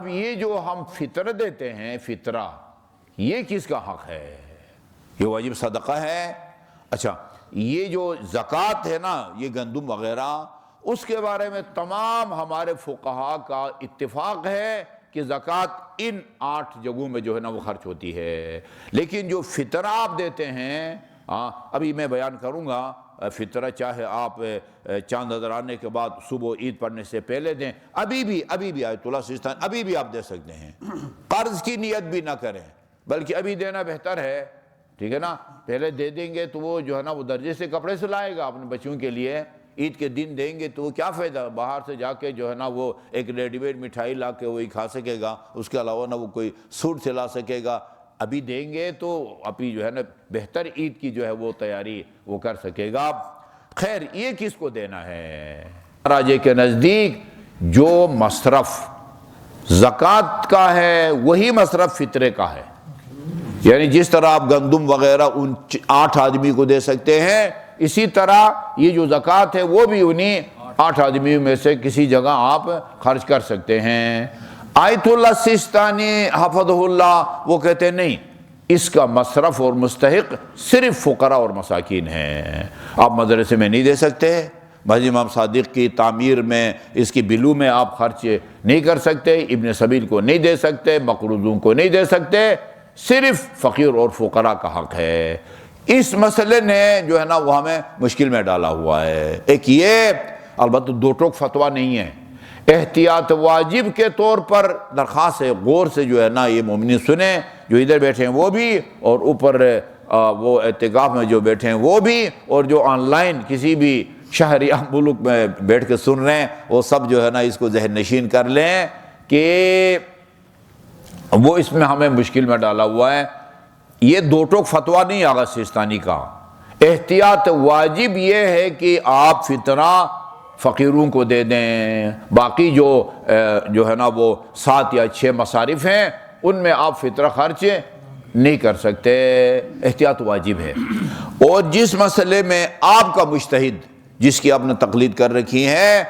اب یہ جو ہم فطر دیتے ہیں، فطرہ، یہ کس کا حق ہے؟ یہ واجب صدقہ ہے۔ اچھا، یہ جو زکوٰۃ ہے نا، یہ گندم وغیرہ، اس کے بارے میں تمام ہمارے فقہاء کا اتفاق ہے کہ زکوٰۃ ان 8 جگہوں میں جو ہے نا وہ خرچ ہوتی ہے۔ لیکن جو فطرہ آپ دیتے ہیں، ابھی میں بیان کروں گا، فطرہ چاہے آپ چاند نظر آنے کے بعد صبح عید پڑھنے سے پہلے دیں، ابھی بھی آیت اللہ سیستان ابھی بھی آپ دے سکتے ہیں، قرض کی نیت بھی نہ کریں، بلکہ ابھی دینا بہتر ہے، ٹھیک ہے نا؟ پہلے دے دیں گے تو وہ جو ہے نا وہ درجے سے کپڑے سلائے گا اپنے بچوں کے لیے، عید کے دن دیں گے تو وہ کیا فائدہ، باہر سے جا کے جو ہے نا وہ ایک ریڈی میڈ مٹھائی لا کے وہی کھا سکے گا، اس کے علاوہ نہ وہ کوئی سوٹ سلا سکے گا۔ ابھی دیں گے تو ابھی جو ہے نا بہتر عید کی جو ہے وہ تیاری وہ کر سکے گا۔ خیر، یہ کس کو دینا ہے؟ راجے کے نزدیک جو مصرف زکوٰۃ کا ہے وہی مصرف فطرے کا ہے، یعنی جس طرح آپ گندم وغیرہ ان 8 آدمی کو دے سکتے ہیں، اسی طرح یہ جو زکوٰۃ ہے وہ بھی انہی 8 آدمیوں میں سے کسی جگہ آپ خرچ کر سکتے ہیں۔ آیت اللہ سیستانی حفظہ اللہ وہ کہتے ہیں نہیں، اس کا مصرف اور مستحق صرف فقراء اور مساکین ہیں۔ آپ مدرسے میں نہیں دے سکتے، مسجد امام صادق کی تعمیر میں، اس کی بلو میں آپ خرچ نہیں کر سکتے، ابن سبیل کو نہیں دے سکتے، مقروضوں کو نہیں دے سکتے، صرف فقیر اور فقراء کا حق ہے۔ اس مسئلے نے جو ہے نا وہ ہمیں مشکل میں ڈالا ہوا ہے۔ ایک یہ البتہ دو ٹوک فتویٰ نہیں ہے، احتیاط واجب کے طور پر درخواست ہے، غور سے جو ہے نا یہ مومنین سنیں، جو ادھر بیٹھے ہیں وہ بھی، اور اوپر وہ اعتکاف میں جو بیٹھے ہیں وہ بھی، اور جو آن لائن کسی بھی شہر یا ملک میں بیٹھ کے سن رہے ہیں وہ سب جو ہے نا اس کو ذہن نشین کر لیں کہ وہ اس میں ہمیں مشکل میں ڈالا ہوا ہے۔ یہ دو ٹوک فتویٰ نہیں آغا سیستانی کا، احتیاط واجب یہ ہے کہ آپ فطرہ فقیروں کو دے دیں، باقی جو ہے نا وہ 7 یا 6 مصارف ہیں ان میں آپ فطرہ خرچ نہیں کر سکتے، احتیاط واجب ہے۔ اور جس مسئلے میں آپ کا مجتہد جس کی آپ نے تقلید کر رکھی ہے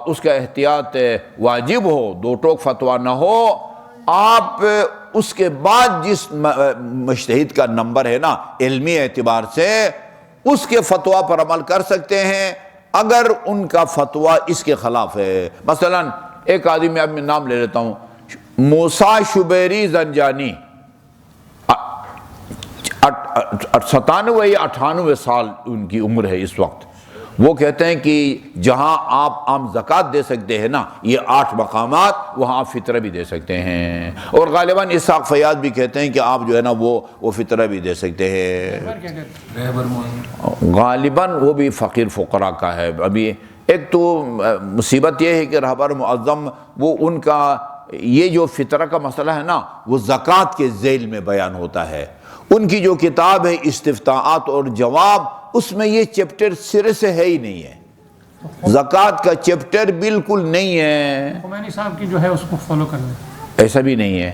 اس کا احتیاط واجب ہو، دو ٹوک فتویٰ نہ ہو، آپ اس کے بعد جس مجتہد کا نمبر ہے نا علمی اعتبار سے اس کے فتویٰ پر عمل کر سکتے ہیں اگر ان کا فتویٰ اس کے خلاف ہے۔ مثلا ایک آدمی میں اب میں نام لے لیتا ہوں، موسیٰ شبیری زنجانی، 97 یا 98 سال ان کی عمر ہے اس وقت، وہ کہتے ہیں کہ جہاں آپ عام زکوٰۃ دے سکتے ہیں نا یہ 8 مقامات، وہاں آپ فطرہ بھی دے سکتے ہیں، اور غالباً اسحاق فیاض بھی کہتے ہیں کہ آپ جو ہے نا وہ فطرہ بھی دے سکتے ہیں۔ غالباً وہ بھی فقیر فقراء کا ہے۔ ابھی ایک تو مصیبت یہ ہے کہ رہبر معظم وہ ان کا یہ جو فطرہ کا مسئلہ ہے نا وہ زکوٰۃ کے ذیل میں بیان ہوتا ہے، ان کی جو کتاب ہے استفتاءات اور جواب، اس میں یہ چیپٹر سرے سے ہے ہی نہیں ہے، زکوٰۃ کا چیپٹر بالکل نہیں ہے۔ خمینی صاحب کی جو ہے اس کو فالو کرنا ایسا بھی نہیں ہے،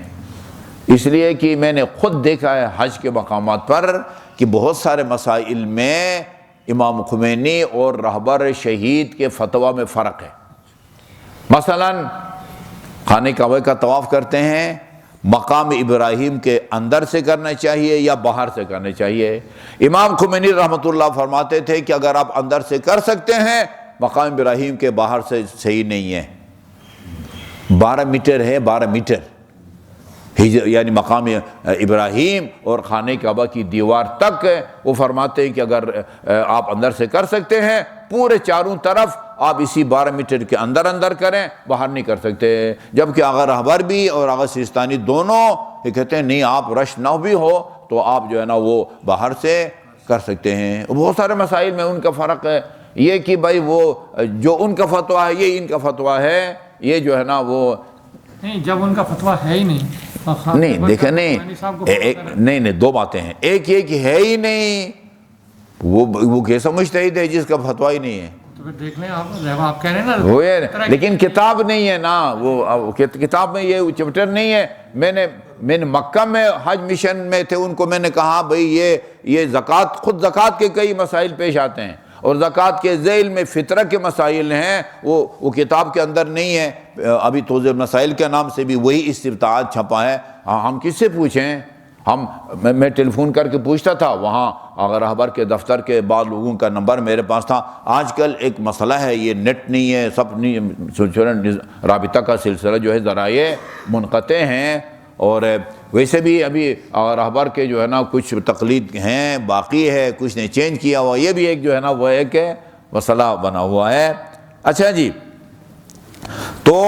اس لیے کہ میں نے خود دیکھا ہے حج کے مقامات پر کہ بہت سارے مسائل میں امام خمینی اور رہبر شہید کے فتویٰ میں فرق ہے۔ مثلا خانہ کعبہ کا طواف کرتے ہیں، مقام ابراہیم کے اندر سے کرنا چاہیے یا باہر سے کرنا چاہیے؟ امام خمینی رحمۃ اللہ فرماتے تھے کہ اگر آپ اندر سے کر سکتے ہیں، مقام ابراہیم کے باہر سے صحیح نہیں ہے، 12 میٹر ہے، 12 میٹر یعنی مقام ابراہیم اور خانہ کعبہ کی دیوار تک، وہ فرماتے ہیں کہ اگر آپ اندر سے کر سکتے ہیں پورے چاروں طرف آپ اسی 12 میٹر کے اندر کریں، باہر نہیں کر سکتے۔ جبکہ آغا رہبر بھی اور آغا سیستانی دونوں یہ کہتے ہیں نہیں، آپ رش نہ بھی ہو تو آپ جو ہے نا وہ باہر سے کر سکتے ہیں۔ بہت سارے مسائل میں ان کا فرق ہے، یہ کہ بھائی وہ جو ان کا فتویٰ ہے یہ ان کا فتویٰ ہے، یہ جو ہے نا وہ نہیں، جب ان کا فتویٰ ہے ہی نہیں دیکھیں نہیں، دو باتیں ہیں، ایک یہ کہ ہے ہی نہیں، وہ کیسا مجتہد ہے جس کا فتویٰ ہی نہیں ہے؟ تو پھر دیکھ لیں آپ کہہ رہے ہیں نا، لیکن کتاب نہیں ہے نا، وہ کتاب میں یہ چیپٹر نہیں ہے۔ میں نے مکہ میں حج مشن میں تھے، ان کو میں نے کہا بھئی یہ زکوٰۃ، خود زکوٰۃ کے کئی مسائل پیش آتے ہیں، اور زکوٰۃ کے ذیل میں فطرہ کے مسائل ہیں، وہ کتاب کے اندر نہیں ہے، ابھی توضیح مسائل کے نام سے بھی وہی استفتاءات چھپا ہے۔ ہم کس سے پوچھیں؟ میں ٹیلی فون کر کے پوچھتا تھا، وہاں اگر رہبر کے دفتر کے بعض لوگوں کا نمبر میرے پاس تھا۔ آج کل ایک مسئلہ ہے، یہ نیٹ نہیں ہے، سب نہیں، رابطہ کا سلسلہ جو ہے ذرائع منقطع ہیں، اور ویسے بھی ابھی رہبر کے جو ہے نا کچھ تقلید ہیں، باقی ہے، کچھ نے چینج کیا ہوا، یہ بھی ایک جو ہے نا وہ ایک مسئلہ بنا ہوا ہے۔ اچھا جی، تو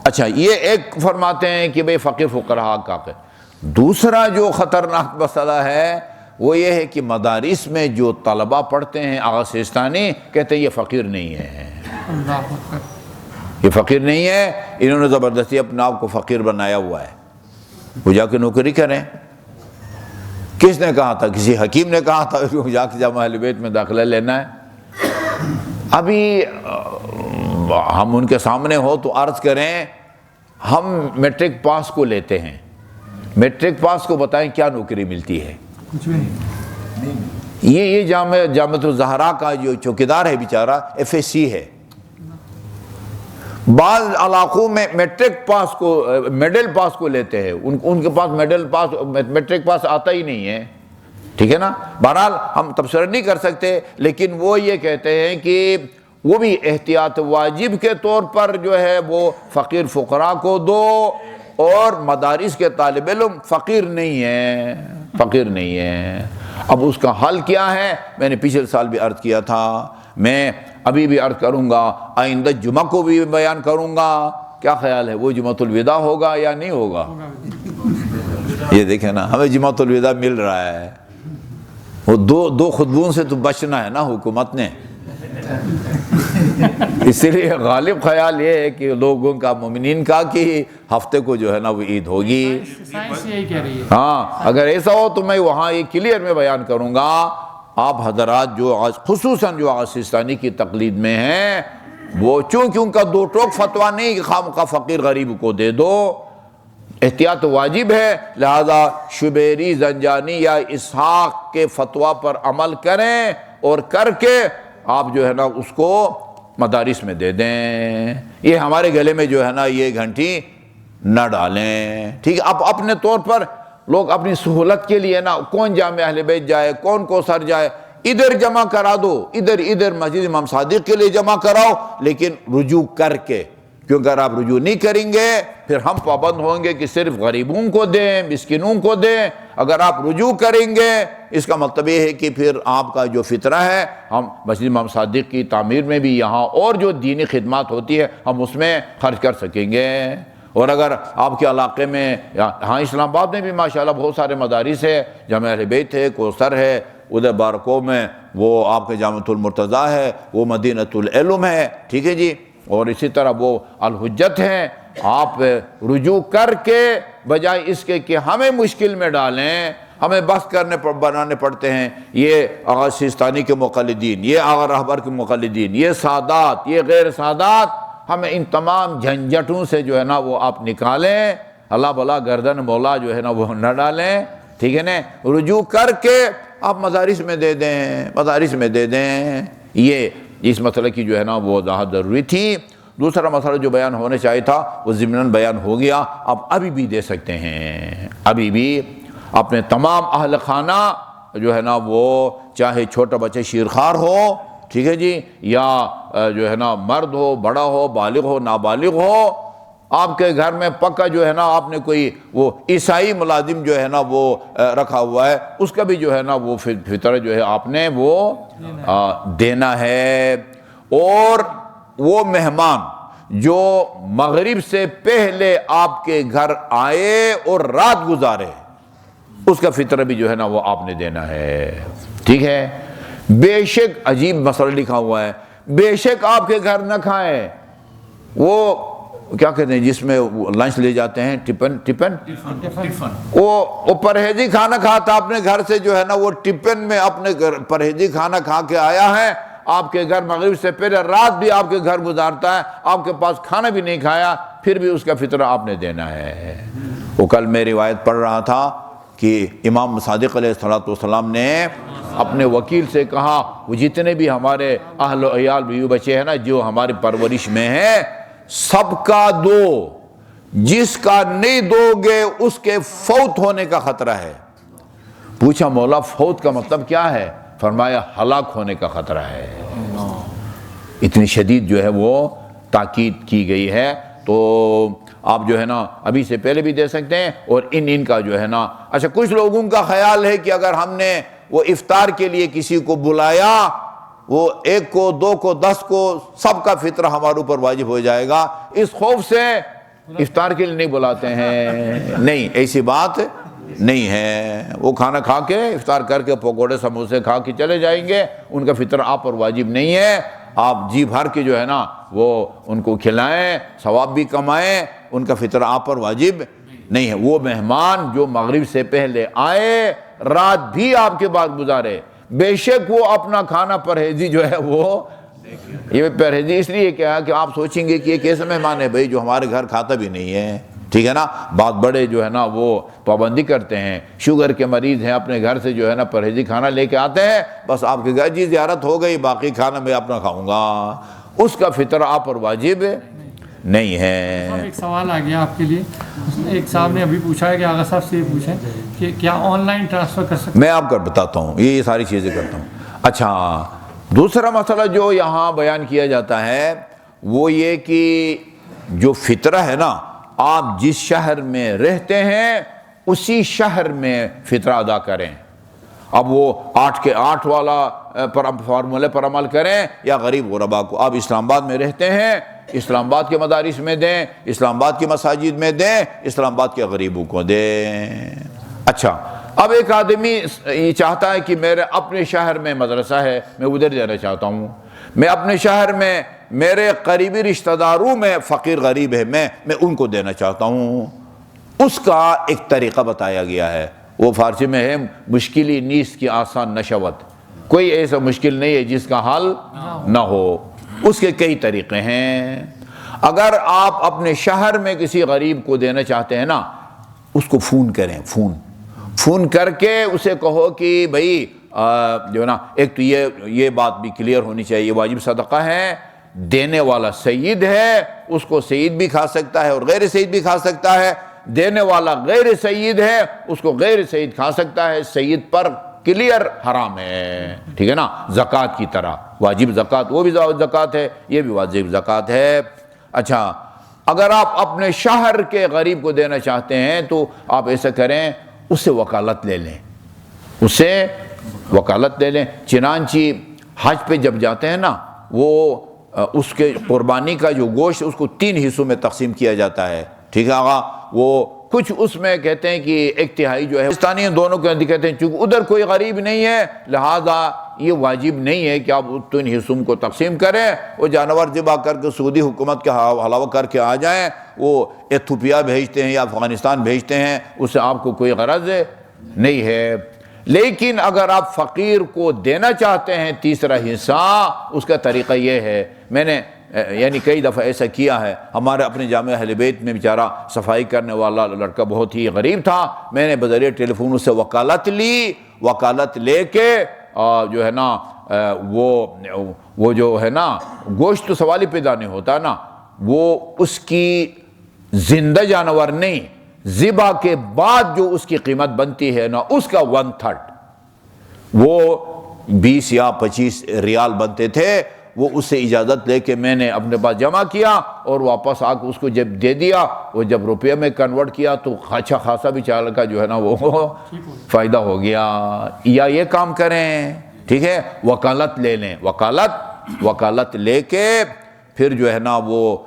اچھا یہ ایک فرماتے ہیں کہ بھئی فقیر فقراء کا ہے۔ دوسرا جو خطرناک مسئلہ ہے وہ یہ ہے کہ مدارس میں جو طلبہ پڑھتے ہیں آغا سیستانی، کہتے ہیں یہ فقیر نہیں ہے، یہ فقیر نہیں ہے، انہوں نے زبردستی اپنے آپ کو فقیر بنایا ہوا ہے، وہ جا کے نوکری کریں۔ کس نے کہا تھا؟ کسی حکیم نے کہا تھا کہ جا کے جامعہ اہل بیت میں داخلہ لینا ہے؟ ابھی ہم ان کے سامنے ہو تو عرض کریں، ہم میٹرک پاس کو لیتے ہیں، میٹرک پاس کو بتائیں کیا نوکری ملتی ہے؟ یہ جامعۃ الزہرا کا جو چوکیدار ہے بیچارہ FSC ہے۔ بعض علاقوں میں میٹرک پاس کو میڈل پاس کو لیتے ہیں، ان کے پاس میٹرک پاس آتا ہی نہیں ہے، ٹھیک ہے نا۔ بہرحال ہم تبصرہ نہیں کر سکتے، لیکن وہ یہ کہتے ہیں کہ وہ بھی احتیاط واجب کے طور پر جو ہے وہ فقیر فقراء کو دو، اور مدارس کے طالب علم فقیر نہیں ہیں، فقیر نہیں ہیں۔ اب اس کا حل کیا ہے؟ میں نے پچھلے سال بھی عرض کیا تھا، میں ابھی بھی عرض کروں گا، آئندہ جمعہ کو بھی بیان کروں گا۔ کیا خیال ہے، وہ جمعۃ الوداع ہوگا یا نہیں ہوگا؟ یہ دیکھیں نا، ہمیں جمعۃ الوداع مل رہا ہے، وہ دو خطبوں سے تو بچنا ہے نا حکومت نے۔ اس لیے غالب خیال یہ ہے کہ لوگوں کا، مومنین کا، کہ ہفتے کو جو ہے نا وہ عید ہوگی۔ سائنس یہی کہہ رہی ہے۔ ہاں، اگر ایسا ہو تو میں وہاں یہ کلیئر میں بیان کروں گا۔ آپ حضرات جو خصوصاً جو آغا سیستانی کی تقلید میں ہیں، وہ چونکہ ان کا دو ٹوک فتویٰ نہیں کہ خواہ فقیر غریب کو دے دو، احتیاط واجب ہے، لہذا شبیری، زنجانی یا اسحاق کے فتویٰ پر عمل کریں، اور کر کے آپ جو ہے نا اس کو مدارس میں دے دیں۔ یہ ہمارے گلے میں جو ہے نا یہ گھنٹی نہ ڈالیں، ٹھیک ہے۔ اب اپنے طور پر لوگ اپنی سہولت کے لیے نا، کون جامع اہل بیت جائے، کون کوثر جائے، ادھر جمع کرا دو، ادھر مسجد امام صادق کے لیے جمع کراؤ، لیکن رجوع کر کے، کیونکہ اگر آپ رجوع نہیں کریں گے پھر ہم پابند ہوں گے کہ صرف غریبوں کو دیں، مسکینوں کو دیں۔ اگر آپ رجوع کریں گے اس کا مطلب یہ ہے کہ پھر آپ کا جو فطرہ ہے، ہم مسجد امام صادق کی تعمیر میں بھی، یہاں اور جو دینی خدمات ہوتی ہے ہم اس میں خرچ کر سکیں گے۔ اور اگر آپ کے علاقے میں، ہاں اسلام آباد میں بھی ماشاءاللہ بہت سارے مدارس ہے، جامع اہل بیت ہے، کوثر ہے، ادھر بارکو میں وہ آپ کے جامعۃ المرتضیٰ ہے، وہ مدینۃ العلم ہے، ٹھیک ہے جی، اور اسی طرح وہ الحجت ہے۔ آپ رجوع کر کے، بجائے اس کے کہ ہمیں مشکل میں ڈالیں، ہمیں بحث بنانے پڑتے ہیں، یہ آغا سیستانی کے مقلدین، یہ آغا رہبر کے مقلدین، یہ سادات، یہ غیر سادات، ہمیں ان تمام جھنجھٹوں سے جو ہے نا وہ آپ نکالیں، اللہ بلا گردن مولا جو ہے نا وہ نہ ڈالیں، ٹھیک ہے نا۔ رجوع کر کے آپ مدارس میں دے دیں، مدارس میں دے دیں۔ یہ اس مسئلے کی جو ہے نا وہ وضاحت ضروری تھی۔ دوسرا مسئلہ جو بیان ہونے چاہیے تھا وہ ضمناً بیان ہو گیا، آپ ابھی بھی دے سکتے ہیں، ابھی بھی اپنے تمام اہل خانہ جو ہے نا وہ، چاہے چھوٹا بچہ شیرخوار ہو، ٹھیک ہے جی، یا جو ہے نا مرد ہو، بڑا ہو، بالغ ہو، نابالغ ہو، آپ کے گھر میں پکا جو ہے نا آپ نے کوئی وہ عیسائی ملازم جو ہے نا وہ رکھا ہوا ہے، اس کا بھی جو ہے نا وہ فطرہ جو ہے آپ نے وہ دینا ہے۔ اور وہ مہمان جو مغرب سے پہلے آپ کے گھر آئے اور رات گزارے، اس کا فطرہ بھی جو ہے نا وہ آپ نے دینا ہے، ٹھیک ہے۔ بے شک عجیب مسئلہ لکھا ہوا ہے، بے شک آپ کے گھر نہ کھائیں، وہ کیا کہتے ہیں جس میں لنچ لے جاتے ہیں، ٹپن، وہ پرہیزی کھانا کھاتا اپنے گھر سے جو ہے نا وہ ٹپن میں اپنے پرہیزی کھانا کھا کے آیا ہے، آپ کے گھر مغرب سے پہلے رات بھی آپ کے گھر گزارتا ہے، آپ کے پاس کھانا بھی نہیں کھایا، پھر بھی اس کا فطرہ آپ نے دینا ہے۔ وہ کل میں روایت پڑھ رہا تھا کہ امام صادق علیہ الصلوۃ والسلام نے اپنے وکیل سے کہا وہ جتنے بھی ہمارے اہل و عیال بیوی بچے ہیں نا جو ہماری پرورش میں ہیں سب کا دو، جس کا نہیں دو گے اس کے فوت ہونے کا خطرہ ہے۔ پوچھا مولا فوت کا مطلب کیا ہے؟ فرمایا ہلاک ہونے کا خطرہ ہے۔ اتنی شدید جو ہے وہ تاکید کی گئی ہے۔ تو آپ جو ہے نا ابھی سے پہلے بھی دے سکتے ہیں، اور ان کا جو ہے نا اچھا کچھ لوگوں کا خیال ہے کہ اگر ہم نے وہ افطار کے لیے کسی کو بلایا، وہ 1 کو 2 کو 10 کو سب کا فطرہ ہمارے اوپر واجب ہو جائے گا، اس خوف سے افطار کے لیے نہیں بلاتے ہیں۔ نہیں، ایسی بات نہیں ہے۔ وہ کھانا کھا کے افطار کر کے پکوڑے سموسے کھا کے چلے جائیں گے، ان کا فطرہ آپ پر واجب نہیں ہے۔ آپ جی بھر کے جو ہے نا وہ ان کو کھلائیں، ثواب بھی کمائیں، ان کا فطرہ آپ پر واجب نہیں ہے۔ وہ مہمان جو مغرب سے پہلے آئے، رات بھی آپ کے بعد گزارے، بے شک وہ اپنا کھانا پرہیزی جو ہے وہ یہ پرہیزی اس لیے کیا کہ آپ سوچیں گے کہ یہ کیسے مہمان ہے بھائی جو ہمارے گھر کھاتا بھی نہیں ہے، ٹھیک ہے نا۔ بات بڑے جو ہے نا وہ پابندی کرتے ہیں، شوگر کے مریض ہیں، اپنے گھر سے جو ہے نا پرہیزی کھانا لے کے آتے ہیں، بس آپ کے گھر جی زیارت ہو گئی، باقی کھانا میں اپنا کھاؤں گا، اس کا فطرہ آپ پر واجب نہیں ہے۔ ایک سوال آ گیا آپ کے لیے، ایک صاحب نے ابھی پوچھا ہے کہ آغا صاحب سے یہ پوچھیں کہ کیا آن لائن ٹرانسفر کر سکتے؟ میں آپ کو بتاتا ہوں، یہ ساری چیزیں کرتا ہوں۔ اچھا، دوسرا مسئلہ جو یہاں بیان کیا جاتا ہے وہ یہ کہ جو فطرہ ہے نا، آپ جس شہر میں رہتے ہیں اسی شہر میں فطرہ ادا کریں۔ اب وہ 8 کے 8 والا فارمولے پر عمل کریں یا غریب غربا کو، آپ اسلام آباد میں رہتے ہیں اسلام آباد کے مدارس میں دیں، اسلام آباد کی مساجد میں دیں، اسلام آباد کے غریبوں کو دیں۔ اچھا، اب ایک آدمی یہ چاہتا ہے کہ میرے اپنے شہر میں مدرسہ ہے، میں ادھر دینا چاہتا ہوں، میں اپنے شہر میں میرے قریبی رشتہ داروں میں فقیر غریب ہے، میں ان کو دینا چاہتا ہوں۔ اس کا ایک طریقہ بتایا گیا ہے، وہ فارسی میں ہے مشکلی نیست کی آسان نشوت، کوئی ایسا مشکل نہیں ہے جس کا حل نہ ہو، اس کے کئی طریقے ہیں۔ اگر آپ اپنے شہر میں کسی غریب کو دینا چاہتے ہیں نا، اس کو فون کریں، فون کر کے اسے کہو کہ بھائی جو ہے نا ایک تو یہ بات بھی کلیئر ہونی چاہیے، واجب صدقہ ہے، دینے والا سید ہے، اس کو سید بھی کھا سکتا ہے اور غیر سید بھی کھا سکتا ہے، دینے والا غیر سید ہے اس کو غیر سید کھا سکتا ہے، سید پر کلیئر حرام ہے، ٹھیک ہے نا، زکوٰۃ کی طرح، واجب زکوٰۃ وہ بھی زکوٰۃ ہے، یہ بھی واجب زکوٰۃ ہے۔ اچھا، اگر آپ اپنے شہر کے غریب کو دینا چاہتے ہیں تو آپ ایسا کریں، اس سے وکالت لے لیں، چنانچہ حج پہ جب جاتے ہیں نا وہ اس کے قربانی کا جو گوشت اس کو 3 حصوں میں تقسیم کیا جاتا ہے، ٹھیک ہے آقا، وہ کچھ اس میں کہتے ہیں کہ 1/3 جو ہے پاکستانی دونوں کے اندر کہتے ہیں چونکہ ادھر کوئی غریب نہیں ہے لہذا یہ واجب نہیں ہے کہ آپ 3 حصوں کو تقسیم کریں، وہ جانور ذبح کر کے سعودی حکومت کے حوالہ کر کے آ جائیں، وہ ایتھوپیا بھیجتے ہیں یا افغانستان بھیجتے ہیں، اس سے آپ کو کوئی غرض نہیں ہے۔ لیکن اگر آپ فقیر کو دینا چاہتے ہیں تیسرا حصہ، اس کا طریقہ یہ ہے، میں نے یعنی کئی دفعہ ایسا کیا ہے، ہمارے اپنے جامعہ اہل بیت میں بیچارہ صفائی کرنے والا لڑکا بہت ہی غریب تھا، میں نے بذریعہ ٹیلی فون اس سے وکالت لے کے جو ہے نا وہ جو ہے نا گوشت تو سوال ہی پیدا نہیں ہوتا نا، وہ اس کی زندہ جانور نہیں، ذبح کے بعد جو اس کی قیمت بنتی ہے نا اس کا 1/3، وہ 20 یا 25 ریال بنتے تھے، وہ اس سے اجازت لے کے میں نے اپنے پاس جمع کیا اور واپس آ کے اس کو جب دے دیا، وہ جب روپے میں کنورٹ کیا تو اچھا خاصا بھی چال کا جو ہے نا وہ فائدہ ہو گیا۔ یا یہ کام کریں، ٹھیک ہے، وکالت لے لیں، وکالت لے کے پھر جو ہے نا وہ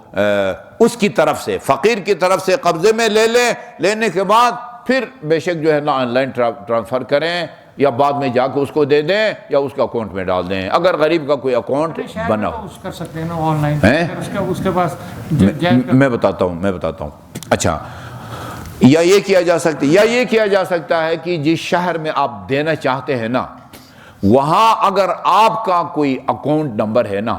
اس کی طرف سے فقیر کی طرف سے قبضے میں لے لیں، لینے کے بعد پھر بے شک جو ہے نا آن لائن ٹرانسفر کریں یا بعد میں جا کے اس کو دے دیں یا اس کا اکاؤنٹ میں ڈال دیں، اگر غریب کا کوئی اکاؤنٹ بنا ہو کر سکتے ہیں نا آن لائن، اس کے پاس میں بتاتا ہوں۔ اچھا، یا یہ کیا جا سکتا ہے کہ جس شہر میں آپ دینا چاہتے ہیں نا وہاں اگر آپ کا کوئی اکاؤنٹ نمبر ہے نا،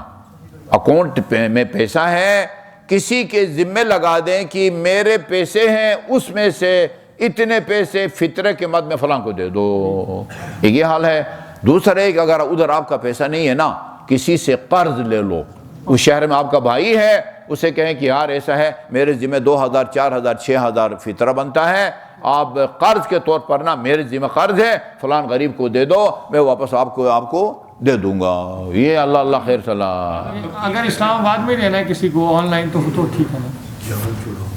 اکاؤنٹ میں پیسہ ہے، کسی کے ذمہ لگا دیں کہ میرے پیسے ہیں اس میں سے اتنے پیسے فطرے کے مد میں فلاں کو دے دو، یہ حال ہے۔ دوسرا ایک اگر ادھر آپ کا پیسہ نہیں ہے نا، کسی سے قرض لے لو، اس شہر میں آپ کا بھائی ہے، اسے کہیں کہ یار ایسا ہے میرے ذمہ 2000 4000 6000 فطرہ بنتا ہے، آپ قرض کے طور پر نا میرے ذمہ قرض ہے، فلان غریب کو دے دو، میں واپس آپ کو دے دوں گا، یہ اللہ خیر صلاح۔ اگر اسلام آباد میں لینا ہے کسی کو آن لائن تو ٹھیک ہے نا؟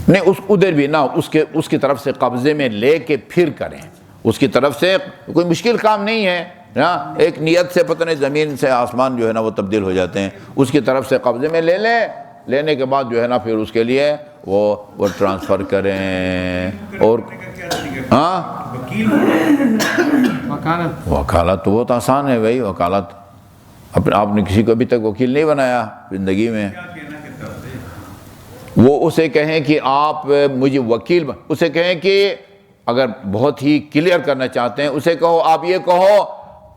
نہیں، ادھر بھی نا اس کی طرف سے قبضے میں لے کے پھر کریں، اس کی طرف سے کوئی مشکل کام نہیں ہے نا، ایک نیت سے پتہ نہیں زمین سے آسمان جو ہے نا وہ تبدیل ہو جاتے ہیں، اس کی طرف سے قبضے میں لے لیں، لینے کے بعد جو ہے نا پھر اس کے لیے وہ ٹرانسفر کریں۔ اور ہاں وکالت تو بہت آسان ہے بھائی، وکالت آپ نے کسی کو ابھی تک وکیل نہیں بنایا زندگی میں، وہ اسے کہیں کہ آپ مجھے وکیل اسے کہیں کہ اگر بہت ہی کلیئر کرنا چاہتے ہیں اسے کہو، آپ یہ کہو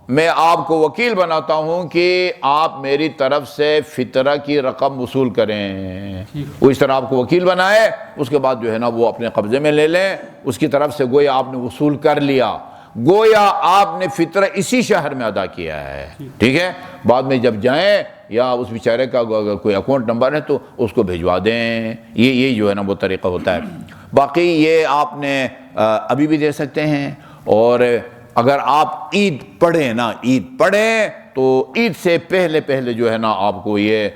میں آپ کو وکیل بناتا ہوں کہ آپ میری طرف سے فطرہ کی رقم وصول کریں، وہ اس طرح آپ کو وکیل بنائے، اس کے بعد جو ہے نا وہ اپنے قبضے میں لے لیں، اس کی طرف سے گویا آپ نے وصول کر لیا، گویا آپ نے فطرہ اسی شہر میں ادا کیا ہے، ٹھیک ہے، بعد میں جب جائیں یا اس بیچارے کا اگر کوئی اکاؤنٹ نمبر ہے تو اس کو بھیجوا دیں، یہ جو ہے نا وہ طریقہ ہوتا ہے۔ باقی یہ آپ نے ابھی بھی دے سکتے ہیں، اور اگر آپ عید پڑھیں تو عید سے پہلے جو ہے نا آپ کو یہ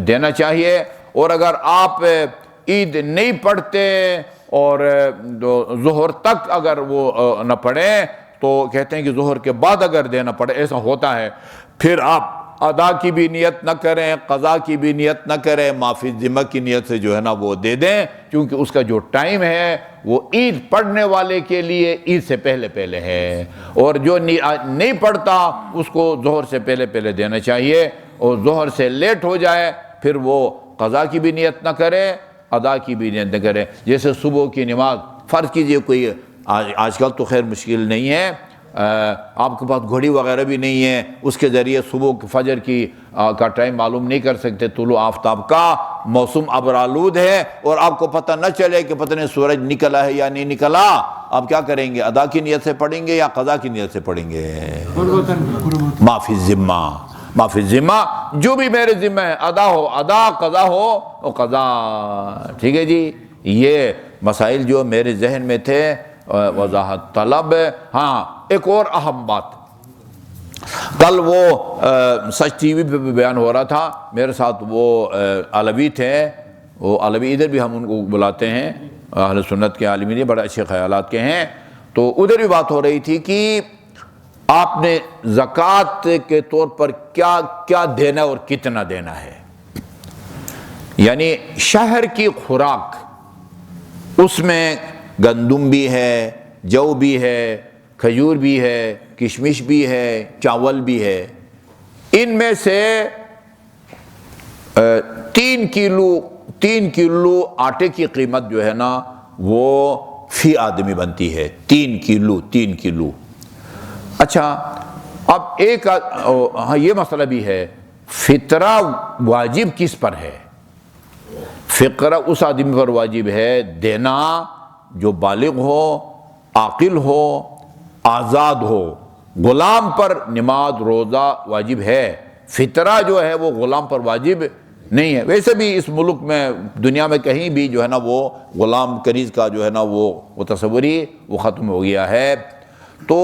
دینا چاہیے، اور اگر آپ عید نہیں پڑھتے اور ظہر تک اگر وہ نہ پڑھیں تو کہتے ہیں کہ ظہر کے بعد اگر دینا پڑے، ایسا ہوتا ہے، پھر آپ ادا کی بھی نیت نہ کریں، قضا کی بھی نیت نہ کریں، معافی ذمہ کی نیت سے جو ہے نا وہ دے دیں، کیونکہ اس کا جو ٹائم ہے وہ عید پڑھنے والے کے لیے عید سے پہلے ہے، اور جو نہیں پڑھتا اس کو ظہر سے پہلے دینا چاہیے، اور ظہر سے لیٹ ہو جائے پھر وہ قضا کی بھی نیت نہ کرے، ادا کی بھی نیت نہ کرے۔ جیسے صبح کی نماز فرض کیجئے کوئی آج کل تو خیر مشکل نہیں ہے، آپ کے پاس گھڑی وغیرہ بھی نہیں ہے، اس کے ذریعے صبح فجر کا ٹائم معلوم نہیں کر سکتے، طلوع آفتاب کا موسم ابرآلود ہے اور آپ کو پتہ نہ چلے کہ پتہ نہیں سورج نکلا ہے یا نہیں نکلا، آپ کیا کریں گے؟ ادا کی نیت سے پڑھیں گے یا قضا کی نیت سے پڑھیں گے؟ معافی ذمہ جو بھی میرے ذمہ ہے، ادا ہو ادا، قضا ہو قضا، ٹھیک ہے جی۔ یہ مسائل جو میرے ذہن میں تھے وضاحت طلب۔ ہاں ایک اور اہم بات، کل وہ سچ ٹی وی پہ بھی بیان ہو رہا تھا، میرے ساتھ وہ علوی تھے، وہ علوی ادھر بھی ہم ان کو بلاتے ہیں، اہل سنت کے عالمین یہ بڑے اچھے خیالات کے ہیں، تو ادھر بھی بات ہو رہی تھی کہ آپ نے زکوٰۃ کے طور پر کیا دینا اور کتنا دینا ہے، یعنی شہر کی خوراک، اس میں گندم بھی ہے، جو بھی ہے، کھجور بھی ہے، کشمش بھی ہے، چاول بھی ہے، ان میں سے 3 کلو آٹے کی قیمت جو ہے نا وہ فی آدمی بنتی ہے، 3 کلو۔ اچھا اب ہاں یہ مسئلہ بھی ہے، فطرہ واجب کس پر ہے؟ فطرہ اس آدمی پر واجب ہے دینا جو بالغ ہو، عاقل ہو، آزاد ہو، غلام پر نماز روزہ واجب ہے، فطرہ جو ہے وہ غلام پر واجب نہیں ہے۔ ویسے بھی اس ملک میں دنیا میں کہیں بھی جو ہے نا وہ غلام کنیز کا جو ہے نا وہ تصوری وہ ختم ہو گیا ہے، تو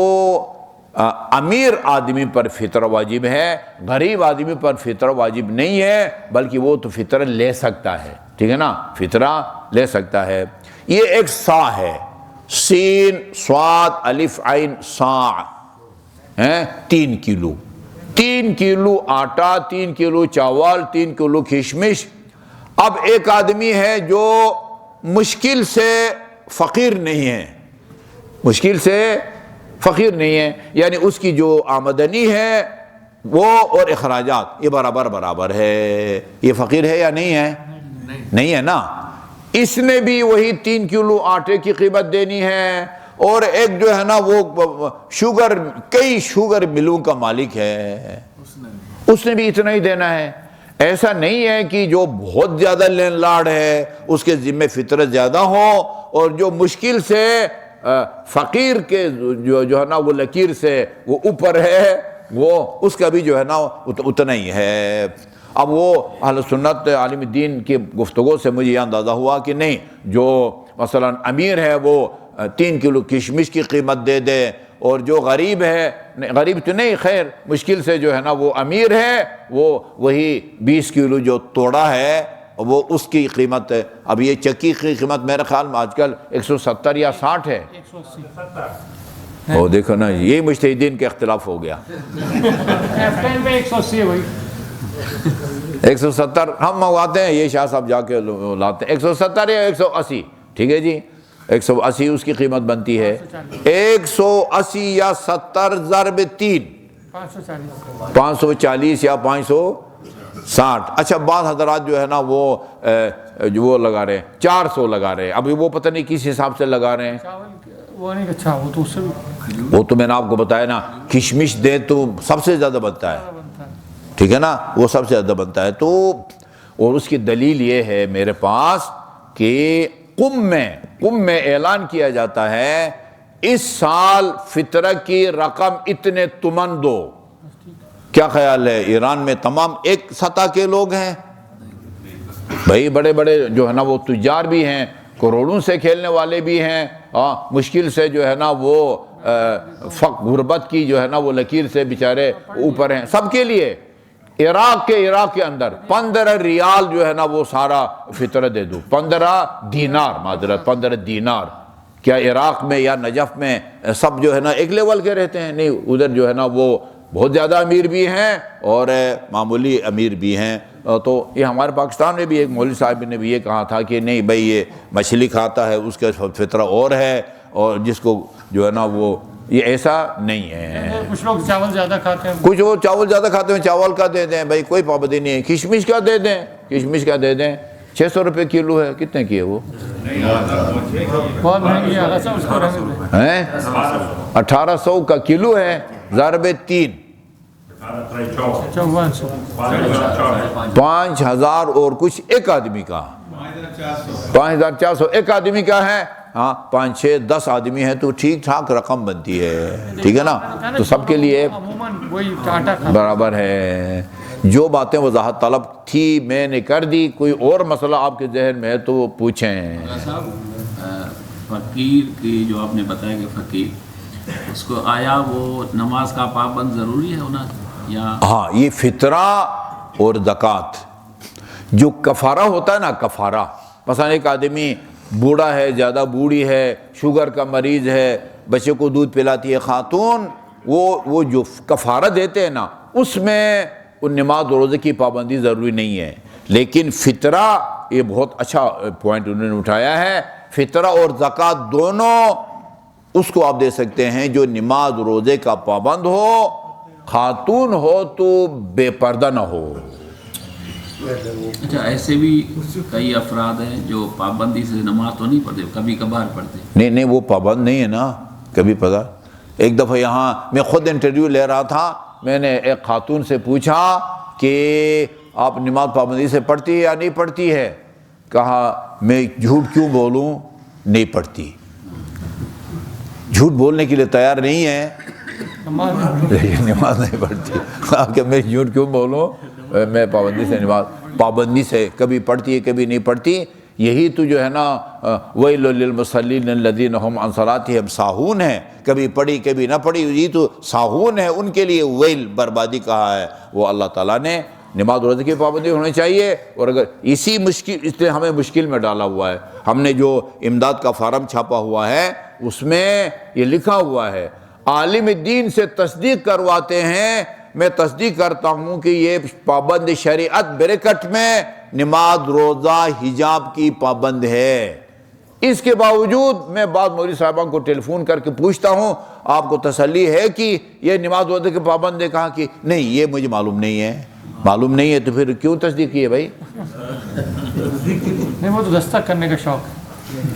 امیر آدمی پر فطرہ واجب ہے، غریب آدمی پر فطرہ واجب نہیں ہے، بلکہ وہ تو فطرہ لے سکتا ہے، ٹھیک ہے نا، فطرہ لے سکتا ہے۔ یہ ایک سا ہے، سین صاد الف عین سا، 3 کلو، 3 کلو آٹا، 3 کلو چاول، 3 کلو کشمش۔ اب ایک آدمی ہے جو مشکل سے فقیر نہیں ہے، یعنی اس کی جو آمدنی ہے وہ اور اخراجات یہ برابر ہے، یہ فقیر ہے یا نہیں ہے؟ نہیں ہے نا، اس نے بھی وہی 3 کلو آٹے کی قیمت دینی ہے، اور ایک جو ہے نا وہ کئی شوگر ملوں کا مالک ہے، اس نے بھی اتنا ہی دینا ہے۔ ایسا نہیں ہے کہ جو بہت زیادہ لین لاڈ ہے اس کے ذمہ فطرہ زیادہ ہو، اور جو مشکل سے فقیر کے جو ہے نا وہ لکیر سے وہ اوپر ہے وہ اس کا بھی جو ہے نا اتنا ہی ہے۔ اب وہ اہل سنت عالم دین کی گفتگو سے مجھے یہ اندازہ ہوا کہ نہیں، جو مثلا امیر ہے وہ 3 کلو کشمش کی قیمت دے دے، اور جو غریب ہے، غریب تو نہیں خیر مشکل سے جو ہے نا وہ امیر ہے، وہ وہی 20 کلو جو توڑا ہے وہ اس کی قیمت ہے۔ اب یہ چکی کی قیمت میرے خیال میں آج کل 170 یا 60 ہے۔ 180 وہ دیکھو نا، یہ مجتہدین کا اختلاف ہو گیا۔ F10 پہ 180 ہے بھائی۔ 170 ہم منگواتے ہیں، یہ شاہ صاحب جا کے لاتے ہیں 170 یا 180، ٹھیک ہے جی، 180 اس کی قیمت بنتی ہے۔ 180 یا 70 ضرب 3، 540 یا 560۔ اچھا بعض حضرات جو ہے نا وہ لگا رہے ہیں 400 لگا رہے ہیں، ابھی وہ پتہ نہیں کس حساب سے لگا رہے ہیں۔ وہ نہیں اچھا، وہ تو اس سے بھی وہ تو میں نے آپ کو بتایا نا، کشمش دے تو سب سے زیادہ بنتا ہے، ٹھیک ہے نا، وہ سب سے زیادہ بنتا ہے۔ تو اور اس کی دلیل یہ ہے میرے پاس کہ قم میں اعلان کیا جاتا ہے اس سال فطرہ کی رقم اتنے تمن دو۔ کیا خیال ہے ایران میں تمام ایک سطح کے لوگ ہیں؟ بھائی بڑے بڑے جو ہے نا وہ تجار بھی ہیں، کروڑوں سے کھیلنے والے بھی ہیں، مشکل سے جو ہے نا وہ غربت کی جو ہے نا وہ لکیر سے بیچارے اوپر ہیں۔ سب کے لیے عراق کے اندر 15 ریال جو ہے نا وہ سارا فطرہ دے دو، 15 دینار۔ کیا عراق میں یا نجف میں سب جو ہے نا ایک لیول کے رہتے ہیں؟ نہیں، ادھر جو ہے نا وہ بہت زیادہ امیر بھی ہیں اور معمولی امیر بھی ہیں۔ تو یہ ہمارے پاکستان میں بھی ایک مولوی صاحب نے بھی یہ کہا تھا کہ نہیں بھائی، یہ مچھلی کھاتا ہے اس کا فطرہ اور ہے، اور جس کو جو ہے نا وہ یہ ایسا نہیں ہے۔ کچھ لوگ چاول زیادہ کھاتے ہیں، کچھ وہ چاول زیادہ کھاتے ہیں، چاول کا دے دیں بھائی، کوئی پابندی نہیں ہے۔ کشمش کا دے دیں 600 روپے کلو ہے، کتنے کی ہے وہ؟ بہت مہنگی ہے، اس کو رہنے دیں۔ 1800 کا کلو ہے، ضرب 3، 5000 اور کچھ ایک آدمی کا، 5400 ایک آدمی کا ہے۔ ہاں 5 6 10 آدمی ہے تو ٹھیک ٹھاک رقم بنتی ہے، ٹھیک ہے نا، تو سب کے لیے برابر ہے۔ جو باتیں وضاحت طلب تھی میں نے کر دی، کوئی اور مسئلہ آپ کے ذہن میں ہے تو وہ پوچھیں۔ فقیر کی جو آپ نے بتایا کہ فقیر اس کو آیا وہ نماز کا پابند ضروری ہے ہونا یا؟ ہاں، یہ فطرہ اور زکوٰۃ جو کفارہ ہوتا ہے نا، کفارہ مثلا ایک آدمی بوڑھا ہے، زیادہ بوڑھی ہے، شوگر کا مریض ہے، بچے کو دودھ پلاتی ہے خاتون، وہ جو کفارہ دیتے ہیں نا اس میں ان نماز و روزے کی پابندی ضروری نہیں ہے۔ لیکن فطرہ، یہ بہت اچھا پوائنٹ انہوں نے اٹھایا ہے، فطرہ اور زکوٰۃ دونوں اس کو آپ دے سکتے ہیں جو نماز روزے کا پابند ہو، خاتون ہو تو بے پردہ نہ ہو۔ اچھا، ایسے بھی کئی افراد ہیں جو پابندی سے نماز تو نہیں پڑھتے، کبھی کبھار پڑھتے۔ نہیں وہ پابند نہیں ہے نا، کبھی پتہ۔ ایک دفعہ یہاں میں خود انٹرویو لے رہا تھا، میں نے ایک خاتون سے پوچھا کہ آپ نماز پابندی سے پڑھتی ہے یا نہیں پڑھتی ہے؟ کہا میں جھوٹ کیوں بولوں، نہیں پڑھتی۔ جھوٹ بولنے کے لیے تیار نہیں ہے، نماز نہیں پڑھتی۔ کہا کہ میں جھوٹ کیوں بولوں، میں پابندی سے کبھی پڑھتی ہے کبھی نہیں پڑھتی۔ یہی تو جو ہے نا ویل للمصلین الذین هم عن صلاتهم ساہون ہے، کبھی پڑھی کبھی نہ پڑھی، یہ تو ساہون ہے، ان کے لیے ویل، بربادی کہا ہے۔ وہ اللہ تعالیٰ نے نماز روزے کی پابندی ہونی چاہیے، اور اگر اس نے ہمیں مشکل میں ڈالا ہوا ہے۔ ہم نے جو امداد کا فارم چھاپا ہوا ہے اس میں یہ لکھا ہوا ہے، عالم دین سے تصدیق کرواتے ہیں، میں تصدیق کرتا ہوں کہ یہ پابند شریعت بریکٹ میں نماز روزہ حجاب کی پابند ہے۔ اس کے باوجود میں بعض مولوی صاحبان کو ٹیلی فون کر کے پوچھتا ہوں آپ کو تسلی ہے کہ یہ نماز روزے کے پابند ہے؟ کہا کہ نہیں، یہ مجھے معلوم نہیں ہے۔ معلوم نہیں ہے تو پھر کیوں تصدیق کی ہے بھائی؟ نہیں، وہ تو دستک کرنے کا شوق ہے۔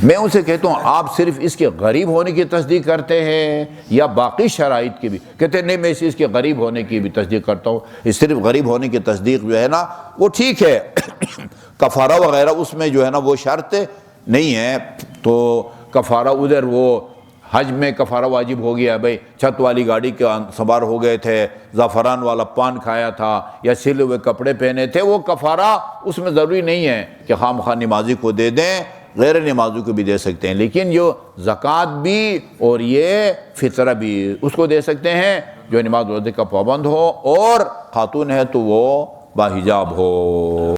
میں ان سے کہتا ہوں آپ صرف اس کے غریب ہونے کی تصدیق کرتے ہیں یا باقی شرائط کی بھی؟ کہتے ہیں نہیں، میں اس کے غریب ہونے کی بھی تصدیق کرتا ہوں۔ اس صرف غریب ہونے کی تصدیق جو ہے نا وہ ٹھیک ہے، کفارہ وغیرہ اس میں جو ہے نا وہ شرط نہیں ہے، تو کفارہ ادھر وہ حج میں کفارہ واجب ہو گیا بھائی، چھت والی گاڑی کے سوار ہو گئے تھے، زعفران والا پان کھایا تھا یا سلے ہوئے کپڑے پہنے تھے، وہ کفارہ اس میں ضروری نہیں ہے کہ خواہ مخواہ نمازی کو دے دیں، غیر نمازی کو بھی دے سکتے ہیں، لیکن جو زکوٰۃ بھی اور یہ فطرہ بھی اس کو دے سکتے ہیں جو نماز روزے کا پابند ہو، اور خاتون ہے تو وہ باحجاب ہو۔